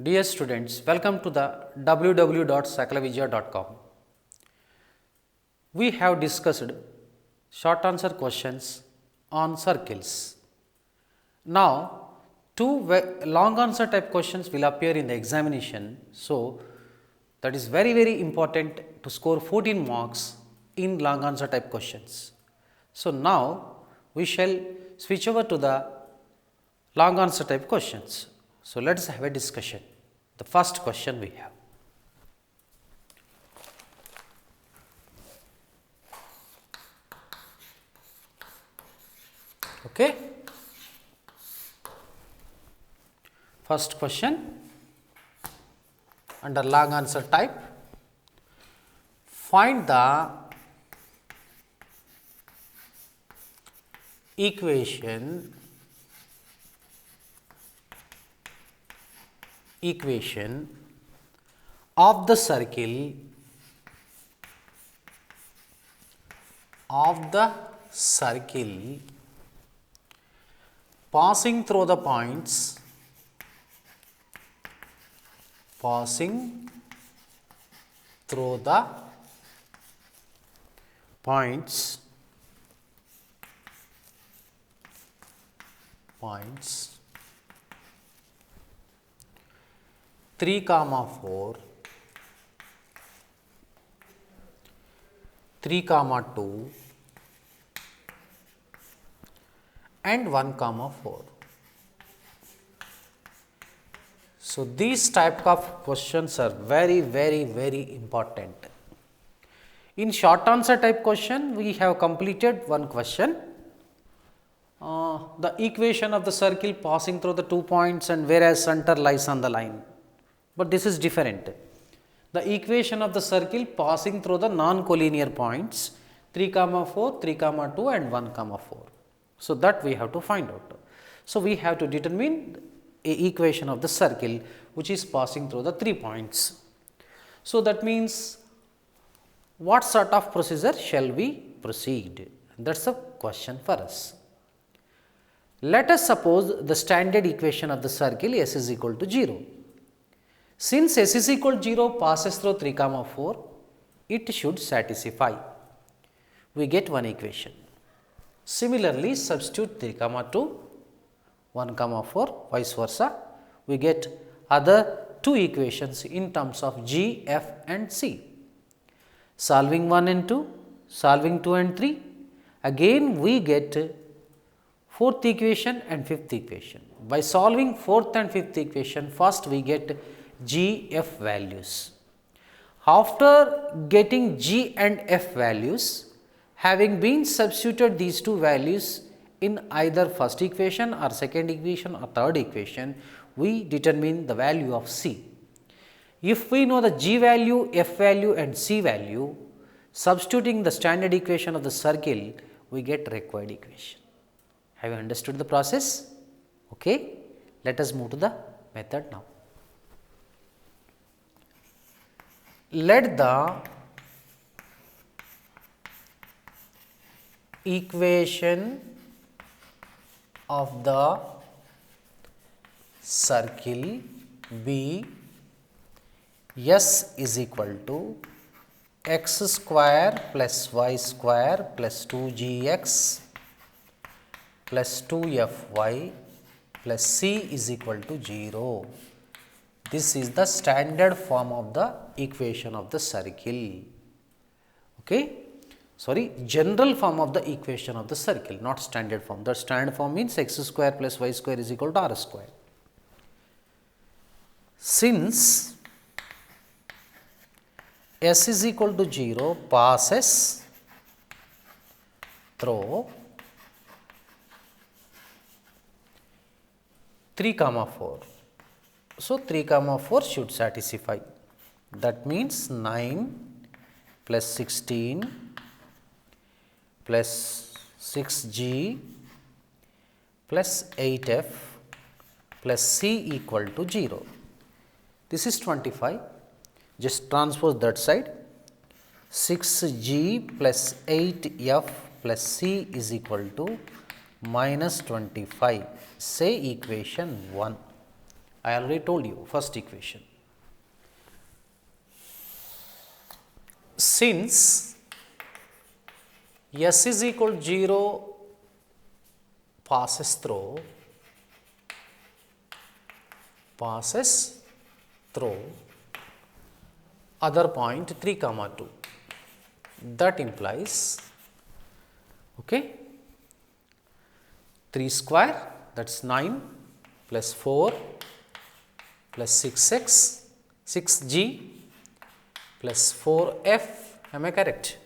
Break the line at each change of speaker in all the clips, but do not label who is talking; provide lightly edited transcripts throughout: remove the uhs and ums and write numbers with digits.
Dear students, welcome to the www.sakalavidya.com. We have discussed short answer questions on circles. Now, two long answer type questions will appear in the examination. So, that is very important to score 14 marks in long answer type questions. So, now we shall switch over to the long answer type questions. So, let us have a discussion. The first question we have. Okay. First question under long answer type. Find the equation of the circle passing through the points points 3, 4, 3, 2 and 1, 4. So, these type of questions are very important. In short answer type question, we have completed one question. The equation of the circle passing through the 2 points and whereas center lies on the line. But this is different. The equation of the circle passing through the non-collinear points 3, 4, 3, 2 and 1, 4. So, that we have to find out. So, we have to determine a equation of the circle which is passing through the 3 points. So, that means what sort of procedure shall we proceed? That is a question for us. Let us suppose the standard equation of the circle S is equal to 0. Since S is equal to 0 passes through 3, 4, it should satisfy. We get one equation. Similarly, substitute 3, 2, 1, 4, vice versa. We get other two equations in terms of G, F and C. Solving 1 and 2, solving 2 and 3, again we get fourth equation and fifth equation. By solving fourth and fifth equation, first we get G, F values. After getting G and F values, having been substituted these two values in either first equation or second equation or third equation, we determine the value of C. If we know the G value, F value and C value, substituting the standard equation of the circle, we get required equation. Have you understood the process? Okay. Let us move to the method now. Let the equation of the circle be S is equal to x square plus y square plus 2gx plus 2fy plus c is equal to 0. This is the standard form of the equation of the circle. Okay. Sorry, general form of the equation of the circle, not standard form. The standard form means x square plus y square is equal to r square. Since S is equal to 0 passes through 3, 4. So, 3, 4 should satisfy. That means 9 plus 16 plus 6g plus 8f plus c equal to 0. This is 25. Just transpose that side. 6g plus 8f plus c is equal to minus 25. Say equation 1. I already told you first equation. Since S is equal to 0 passes through other point 3 comma 2, that implies 3 square, that is 9 plus 4 plus 6g plus 4f, am I correct,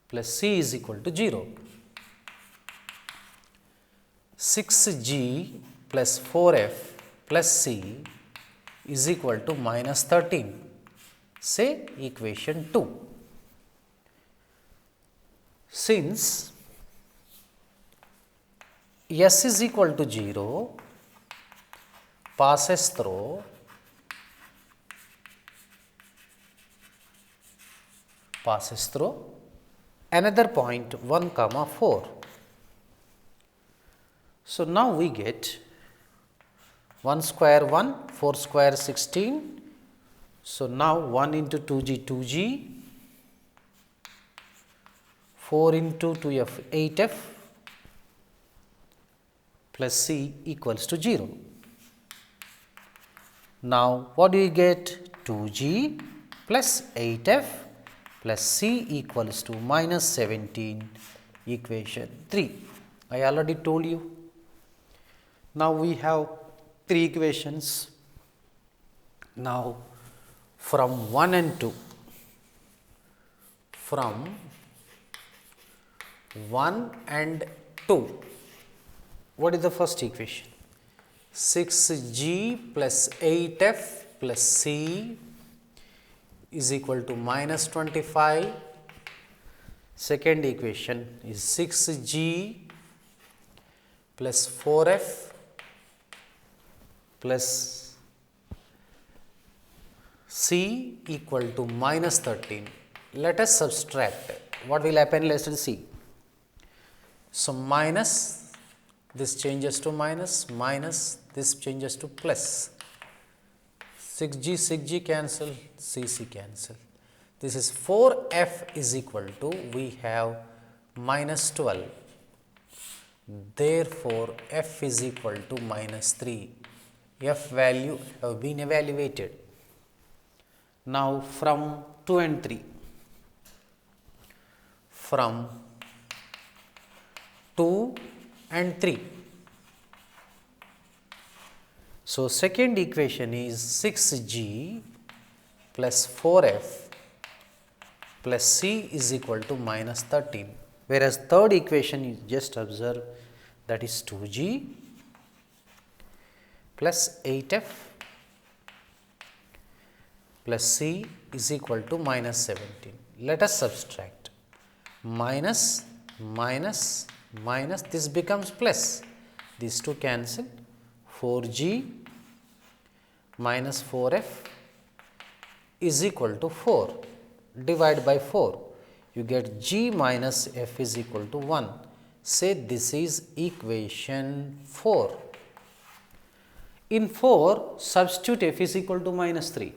plus c is equal to 0. 6g plus 4f plus c is equal to minus 13, say equation 2. Since S is equal to 0 passes through another point 1 comma 4. So, now we get 1 square 1, 4 square 16. So, now 1 into 2g 2g, 4 into 2f 8f plus c equals to 0. Now, what do we get? 2g plus 8f plus c equals to minus 17, equation 3. I already told you. Now, we have 3 equations. Now, from 1 and 2, from 1 and 2, what is the first equation? 6g plus 8f plus c is equal to minus 25. Second equation is 6g plus 4f plus c equal to minus 13. Let us subtract. What will happen? Let us see. So, minus, this changes to minus, minus, this changes to plus. 6g cancel, c cancel. This is 4f is equal to, we have minus 12. Therefore, f is equal to minus 3. F value have been evaluated. Now, from 2 and 3, from 2 and 3. So, second equation is 6g plus 4f plus c is equal to minus 13, whereas third equation you just observe, that is 2g plus 8f plus c is equal to minus 17. Let us subtract. Minus, minus, minus, this becomes plus. These two cancel. 4g minus 4f is equal to 4. Divide by 4. You get g minus f is equal to 1. Say this is equation 4. In 4, substitute f is equal to minus 3.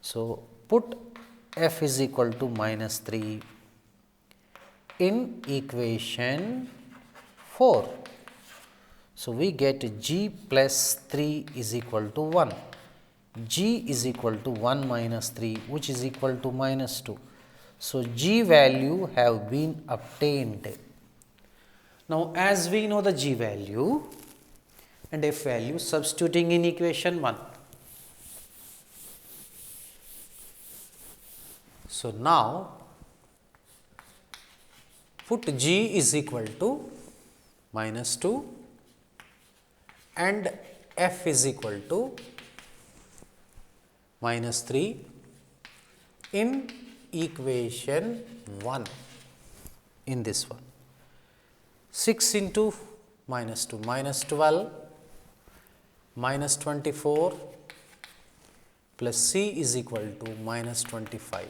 So, put f is equal to minus 3 in equation 4. So, we get g plus 3 is equal to 1. G is equal to 1 minus 3, which is equal to minus 2. So, g value have been obtained. Now, as we know the g value and f value, substituting in equation 1. So, now put g is equal to minus 2 and f is equal to minus 3 in equation 1, in this one. 6 into minus 2, minus 12, minus 24 plus c is equal to minus 25.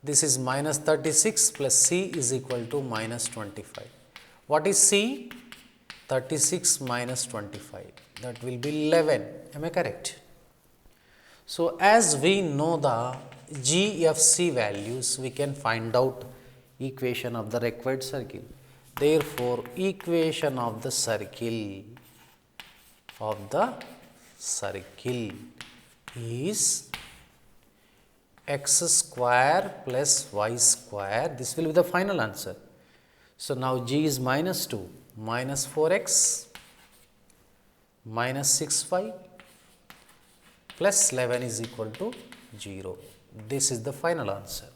This is minus 36 plus c is equal to minus 25. What is c? 36 minus 25, that will be 11. Am I correct? So, as we know the GFC values, we can find out equation of the required circle. Therefore, equation of the circle is x square plus y square. This will be the final answer. So, now g is minus 2, minus 4x, minus 6y plus 11 is equal to 0. This is the final answer.